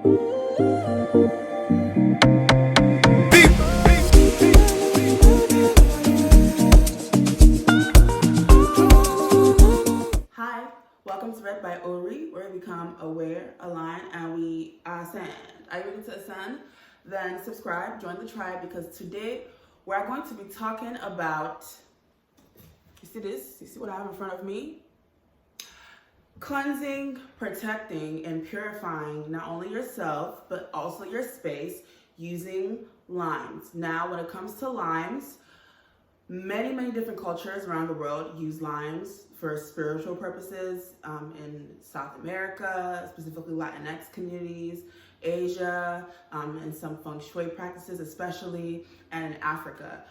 Hi, welcome to Read by Ori, where we become aware, align, and we ascend. Are you ready to ascend? Then subscribe, join the tribe, because today we're going to be talking about, you see this? You see what I have in front of me? Cleansing, protecting, and purifying not only yourself, but also your space using limes. Now, when it comes to limes, many different cultures around the world use limes for spiritual purposes. In South America, specifically Latinx communities, Asia, and some feng shui practices especially, and in Africa.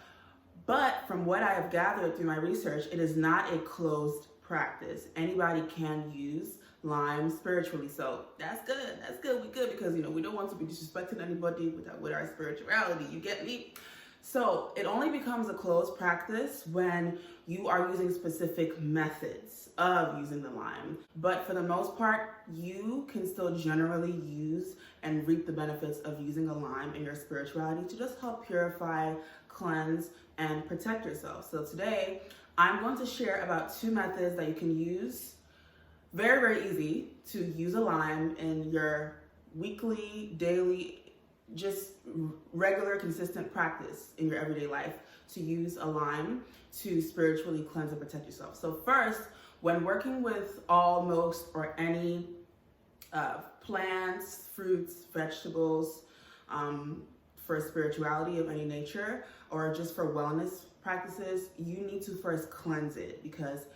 But from what I have gathered through my research, it is not a closed practice. Anybody can use lime spiritually. So that's good. That's good. We good because, we don't want to be disrespecting anybody with our spirituality. You get me? So it only becomes a closed practice when you are using specific methods of using the lime. But for the most part, you can still generally use and reap the benefits of using a lime in your spirituality to just help purify, cleanse, and protect yourself. So today, I'm going to share about 2 methods that you can use. Very easy to use a lime in your weekly, daily, just regular, consistent practice in your everyday life to use a lime to spiritually cleanse and protect yourself. So first, when working with all, most, or any plants, fruits, vegetables, for spirituality of any nature, or just for wellness practices, you need to first cleanse it, because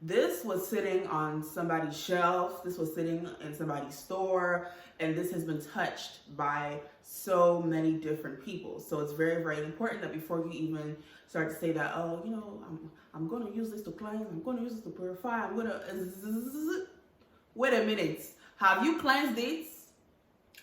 this was sitting on somebody's shelf, this was sitting in somebody's store, and this has been touched by so many different people. So it's very important that before you even start to say that, oh, I'm going to use this to cleanse, I'm going to use this to purify, I'm going to... Wait a minute. Have you cleansed it?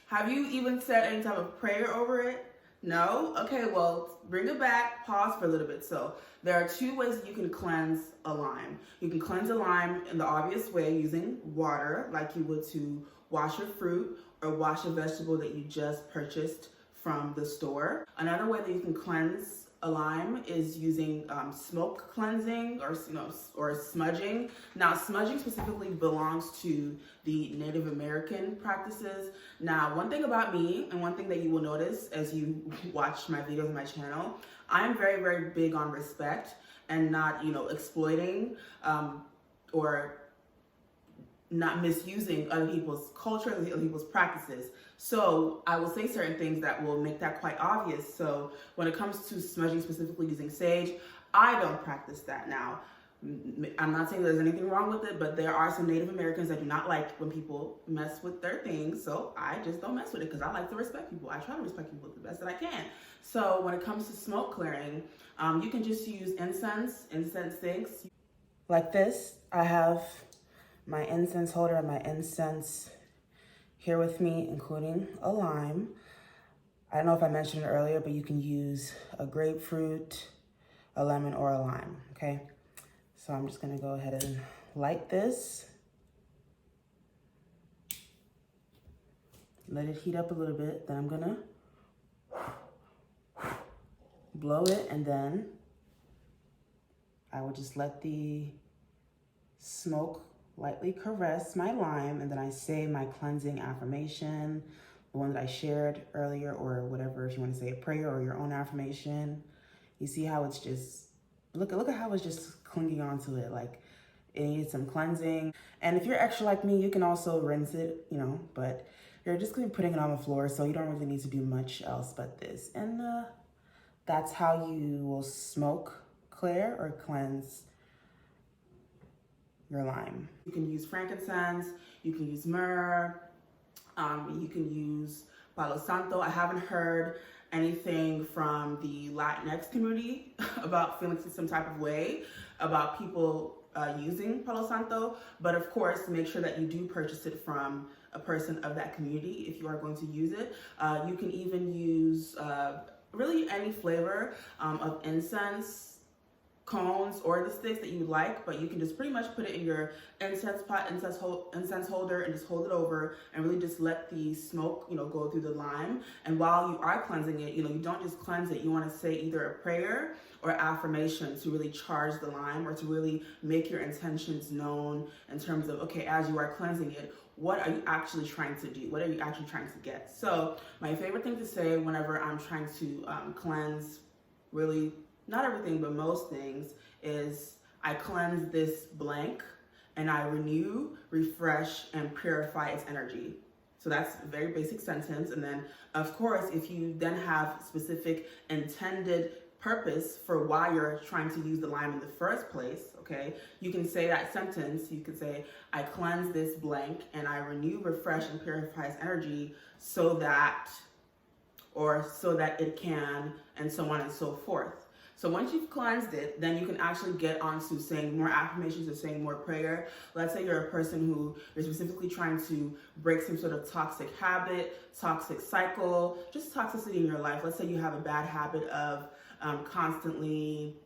Have you even said any type of prayer over it? No? Okay, well, bring it back, pause for a little bit. So there are 2 ways you can cleanse a lime. You can cleanse a lime in the obvious way using water, like you would to wash your fruit or wash a vegetable that you just purchased from the store. Another way that you can cleanse a lime is using smoke cleansing or smudging. Now, smudging specifically belongs to the Native American practices. Now, one thing about me, and one thing that you will notice as you watch my videos on my channel, I am very big on respect and not, exploiting or not misusing other people's culture, other people's practices. So I will say certain things that will make that quite obvious. So when it comes to smudging, specifically using sage, I don't practice that. Now, I'm not saying there's anything wrong with it, but there are some Native Americans that do not like when people mess with their things. So I just don't mess with it because I like to respect people. I try to respect people the best that I can. So when it comes to smoke clearing, you can just use incense sticks. Like this, I have my incense holder and my incense here with me, including a lime. I don't know if I mentioned it earlier, but you can use a grapefruit, a lemon, or a lime, okay? So I'm just gonna go ahead and light this. Let it heat up a little bit, then I'm gonna blow it, and then I will just let the smoke lightly caress my lime, and then I say my cleansing affirmation, the one that I shared earlier, or whatever, if you want to say a prayer or your own affirmation. You see how it's just, look at how it's just clinging onto it, like it needed some cleansing. And if you're extra like me, you can also rinse it, but you're just gonna be putting it on the floor, so you don't really need to do much else but this. And that's how you will smoke clear or cleanse your lime. You can use frankincense, you can use myrrh, you can use Palo Santo. I haven't heard anything from the Latinx community about feeling some type of way about people using Palo Santo, but of course, make sure that you do purchase it from a person of that community if you are going to use it. You can even use really any flavor of incense, cones or the sticks that you like, but you can just pretty much put it in your incense pot, incense holder, and just hold it over and really just let the smoke, go through the lime. And while you are cleansing it, you don't just cleanse it. You want to say either a prayer or affirmation to really charge the lime, or to really make your intentions known in terms of, okay, as you are cleansing it, what are you actually trying to do? What are you actually trying to get? So my favorite thing to say whenever I'm trying to cleanse, really, not everything, but most things, is I cleanse this blank and I renew, refresh, and purify its energy. So that's a very basic sentence. And then, of course, if you then have specific intended purpose for why you're trying to use the lime in the first place, okay, you can say that sentence. You could say, I cleanse this blank and I renew, refresh, and purify its energy so that, or so that it can, and so on and so forth. So once you've cleansed it, then you can actually get onto saying more affirmations or saying more prayer. Let's say you're a person who is specifically trying to break some sort of toxic habit, toxic cycle, just toxicity in your life. Let's say you have a bad habit of constantly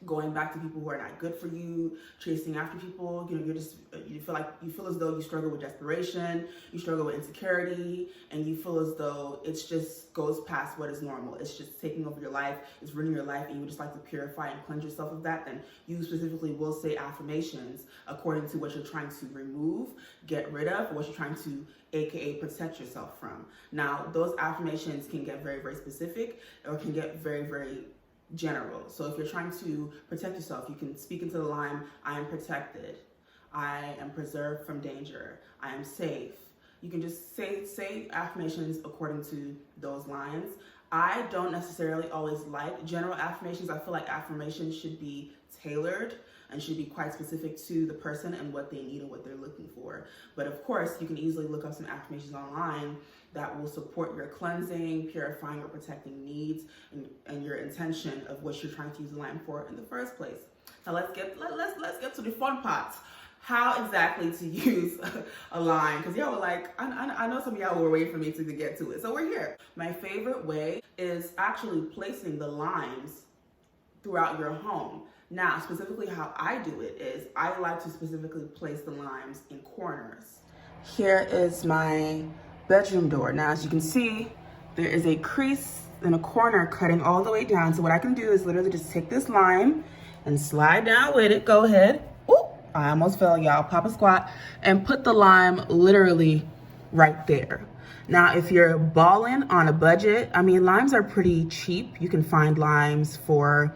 going back to people who are not good for you, chasing after people. You feel as though you struggle with desperation, you struggle with insecurity, and you feel as though it's just goes past what is normal. It's just taking over your life, it's ruining your life, and you would just like to purify and cleanse yourself of that. Then you specifically will say affirmations according to what you're trying to remove, get rid of, or what you're trying to AKA protect yourself from. Now, those affirmations can get very, very specific, or can get very, very general. So if you're trying to protect yourself, you can speak into the lime, I am protected, I am preserved from danger, I am safe. You can just say affirmations according to those lines. I don't necessarily always like general affirmations. I feel like affirmations should be tailored and should be quite specific to the person and what they need and what they're looking for. But of course, you can easily look up some affirmations online that will support your cleansing, purifying, or protecting needs and your intention of what you're trying to use the lime for in the first place. Now let's get to the fun parts. How exactly to use a lime? Because y'all were like, I know some of y'all were waiting for me to get to it. So we're here. My favorite way is actually placing the limes throughout your home. Now, specifically how I do it is I like to specifically place the limes in corners. Here is my bedroom door. Now, as you can see, there is a crease in a corner cutting all the way down. So what I can do is literally just take this lime and slide down with it. Go ahead. Ooh, I almost fell, y'all. Pop a squat and put the lime literally right there. Now, if you're balling on a budget, I mean, limes are pretty cheap. You can find limes for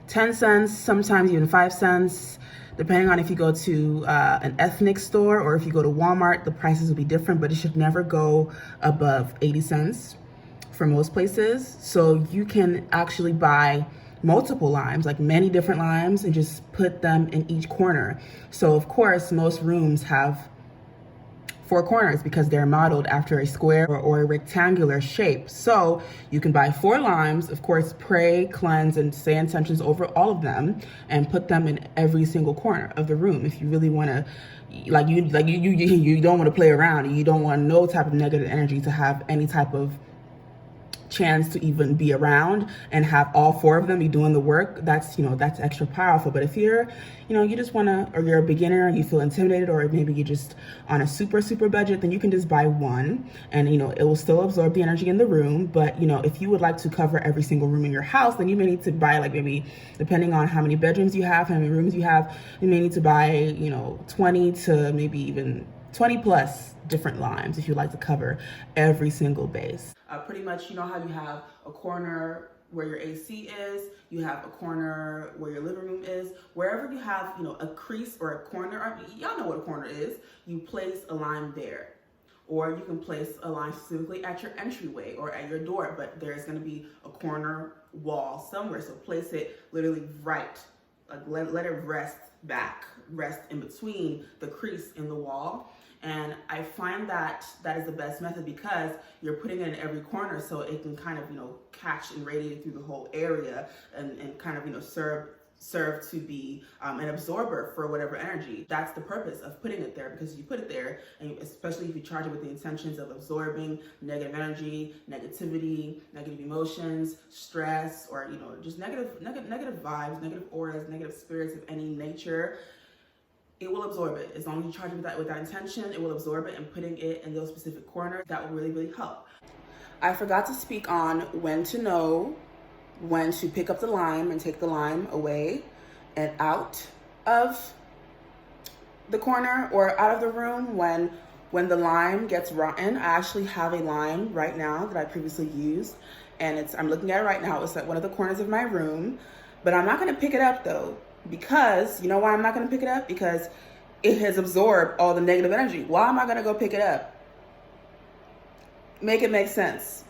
10 cents, sometimes even 5 cents, depending on if you go to an ethnic store or if you go to Walmart, the prices will be different, but it should never go above 80 cents for most places. So you can actually buy multiple limes, like many different limes, and just put them in each corner. So of course, most rooms have 4 corners because they're modeled after a square or a rectangular shape. So you can buy 4 limes, of course, pray, cleanse, and say intentions over all of them, and put them in every single corner of the room. If you really want to, you don't want to play around, and you don't want no type of negative energy to have any type of chance to even be around, and have all 4 of them be doing the work, that's extra powerful. But if you're you just want to, or you're a beginner, you feel intimidated, or maybe you're just on a super budget, then you can just buy 1, and it will still absorb the energy in the room. But if you would like to cover every single room in your house, then you may need to buy, like, maybe depending on how many bedrooms you have, how many rooms you have, you may need to buy 20 to maybe even 20 plus different limes if you like to cover every single base. Pretty much, how you have a corner where your AC is, you have a corner where your living room is, wherever you have, a crease or a corner, y'all know what a corner is, you place a lime there. Or you can place a lime specifically at your entryway or at your door, but there's gonna be a corner wall somewhere, so place it literally right, like let it rest in between the crease in the wall. And I find that is the best method because you're putting it in every corner, so it can kind of, catch and radiate through the whole area and kind of, serve serve to be an absorber for whatever energy. That's the purpose of putting it there, because you put it there, and especially if you charge it with the intentions of absorbing negative energy, negativity, negative emotions, stress, or just negative vibes, negative auras, negative spirits of any nature, it will absorb it. As long as you charge it with that intention, it will absorb it, and putting it in those specific corners, that will really, really help. I forgot to speak on when to know when to pick up the lime and take the lime away and out of the corner or out of the room when the lime gets rotten. I actually have a lime right now that I previously used, and I'm looking at it right now. It's at one of the corners of my room, but I'm not going to pick it up though, because you know why I'm not going to pick it up? Because it has absorbed all the negative energy. Why am I going to go pick it up? Make it make sense.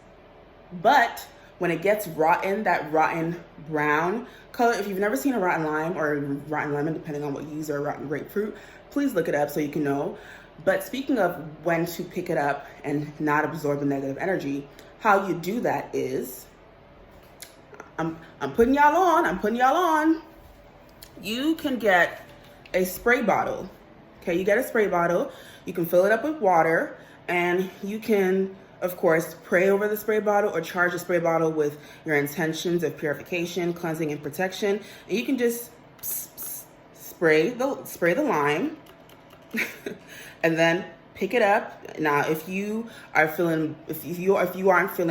But when it gets rotten, that rotten brown color, if you've never seen a rotten lime or rotten lemon, depending on what you use, or a rotten grapefruit, please look it up so you can know. But speaking of when to pick it up and not absorb the negative energy, how you do that is, I'm putting y'all on. You can get a spray bottle. Okay, you get a spray bottle. You can fill it up with water, and you can, of course, pray over the spray bottle or charge the spray bottle with your intentions of purification, cleansing, and protection. And you can just spray the lime and then pick it up. Now, if you aren't feeling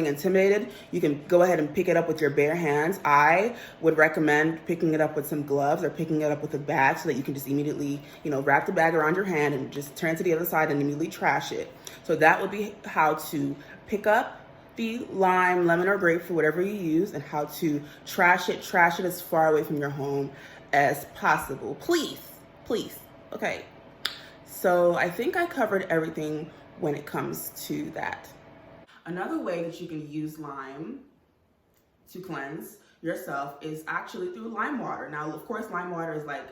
intimidated, you can go ahead and pick it up with your bare hands. I would recommend picking it up with some gloves or picking it up with a bag, so that you can just immediately, wrap the bag around your hand and just turn to the other side and immediately trash it. So that would be how to pick up the lime, lemon, or grapefruit, whatever you use, and how to trash it as far away from your home as possible. Please. Okay. So I think I covered everything when it comes to that. Another way that you can use lime to cleanse yourself is actually through lime water. Now, of course, lime water is like,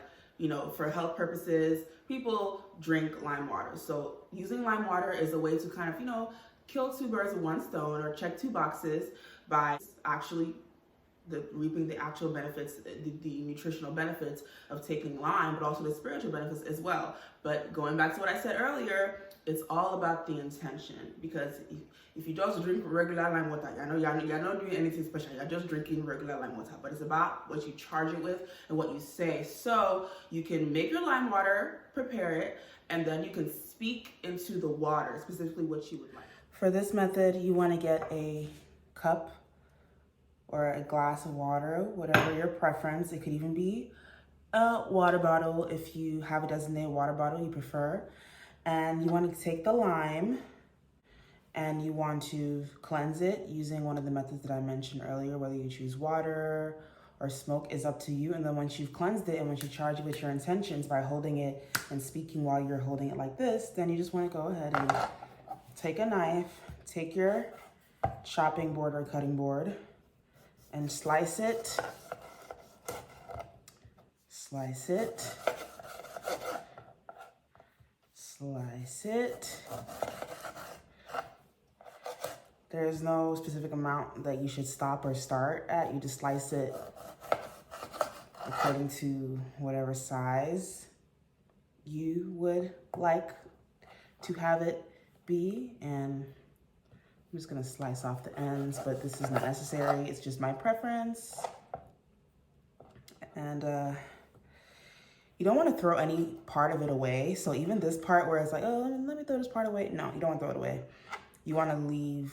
for health purposes, people drink lime water. So using lime water is a way to kind of, kill two birds with one stone, or check two boxes by actually reaping the actual benefits, the nutritional benefits of taking lime, but also the spiritual benefits as well. But going back to what I said earlier, it's all about the intention, because if you just drink regular lime water, y'all not doing anything special, you're just drinking regular lime water, but it's about what you charge it with and what you say. So you can make your lime water, prepare it, and then you can speak into the water, specifically what you would like. For this method, you want to get a cup or a glass of water, whatever your preference. It could even be a water bottle if you have a designated water bottle you prefer. And you want to take the lime and you want to cleanse it using one of the methods that I mentioned earlier. Whether you choose water or smoke is up to you. And then once you've cleansed it and once you charge it with your intentions by holding it and speaking while you're holding it like this, then you just want to go ahead and take a knife, take your chopping board or cutting board, and slice it. There's no specific amount that you should stop or start at. You just slice it according to whatever size you would like to have it be. And I'm just gonna slice off the ends, but this is not necessary. It's just my preference. And you don't want to throw any part of it away. So even this part where it's like, oh, let me throw this part away. No, you don't want to throw it away. You want to leave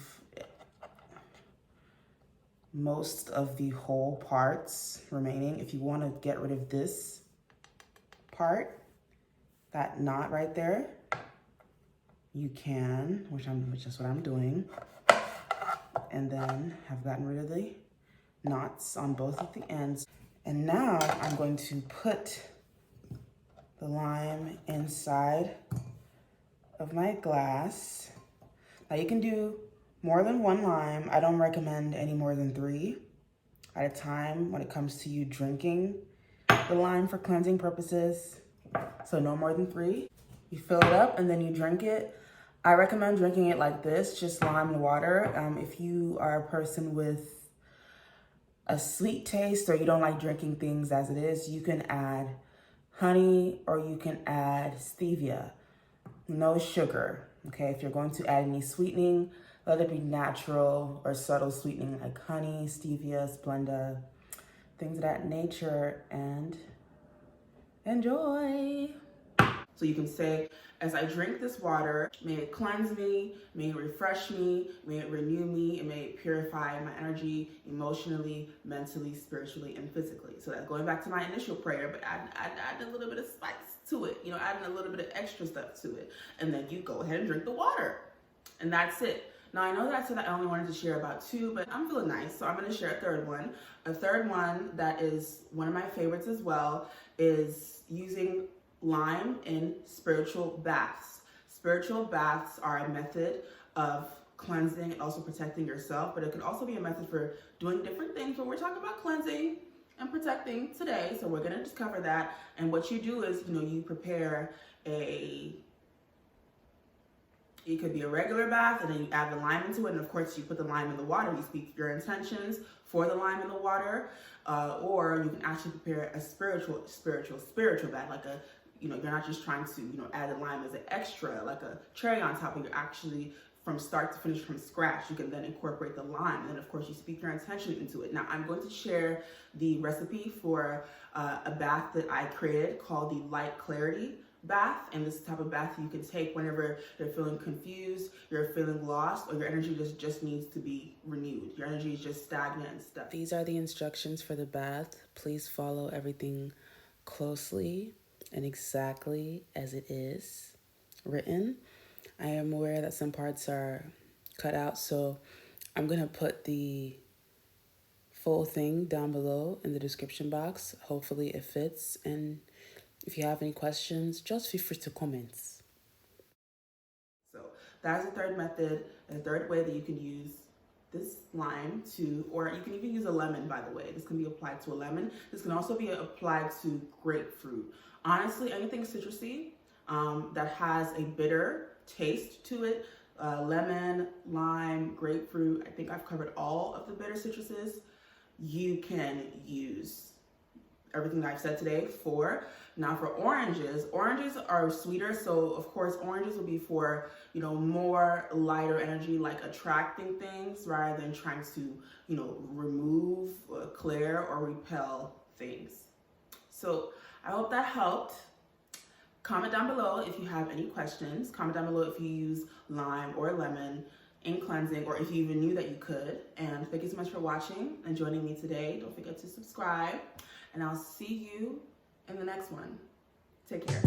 most of the whole parts remaining. If you want to get rid of this part, that knot right there, you can, which is what I'm doing. And then have gotten rid of the knots on both of the ends. And now I'm going to put the lime inside of my glass. Now you can do more than one lime. I don't recommend any more than 3 at a time when it comes to you drinking the lime for cleansing purposes. So no more than 3. You fill it up and then you drink it. I recommend drinking it like this, just lime and water. If you are a person with a sweet taste or you don't like drinking things as it is, you can add honey or you can add stevia. No sugar, okay? If you're going to add any sweetening, let it be natural or subtle sweetening like honey, stevia, Splenda, things of that nature, and enjoy. So you can say, as I drink this water, may it cleanse me, may it refresh me, may it renew me, and may it purify my energy emotionally, mentally, spiritually, and physically. So that's going back to my initial prayer, but add a little bit of spice to it, you know, adding a little bit of extra stuff to it. And then you go ahead and drink the water. And that's it. Now, I know that I said I only wanted to share about 2, but I'm feeling nice, so I'm going to share a third one. A third one that is one of my favorites as well is using lime in spiritual baths. Spiritual baths are a method of cleansing and also protecting yourself, but it can also be a method for doing different things. But we're talking about cleansing and protecting today, so we're going to just cover that. And what you do is, you know, you prepare it could be a regular bath, and then you add the lime into it, and of course you put the lime in the water. You speak your intentions for the lime in the water, or you can actually prepare a spiritual bath, like a, you know, you're not just trying to, you know, add the lime as an extra, like a cherry on top, but you're actually from start to finish from scratch. You can then incorporate the lime, and then of course you speak your intention into it. Now I'm going to share the recipe for a bath that I created called the Light Clarity bath, and this is the type of bath you can take whenever you're feeling confused, you're feeling lost, or your energy just needs to be renewed. Your energy is just stagnant and stuck. These are the instructions for the bath. Please follow everything closely and exactly as it is written. I am aware that some parts are cut out, so I'm going to put the full thing down below in the description box. Hopefully it fits, and if you have any questions, just feel free to comment. So that is the third method, and the third way that you can use this lime to, or you can even use a lemon, by the way. This can be applied to a lemon. This can also be applied to grapefruit. Honestly, anything citrusy that has a bitter taste to it, lemon, lime, grapefruit, I think I've covered all of the bitter citruses. You can use everything that I've said today for. Now for oranges are sweeter, so of course oranges will be for, you know, more lighter energy, like attracting things rather than trying to, you know, remove, clear, or repel things. So I hope that helped. Comment down below if you have any questions. Comment down below if you use lime or lemon in cleansing, or if you even knew that you could. And thank you so much for watching and joining me today. Don't forget to subscribe, and I'll see you in the next one. Take care.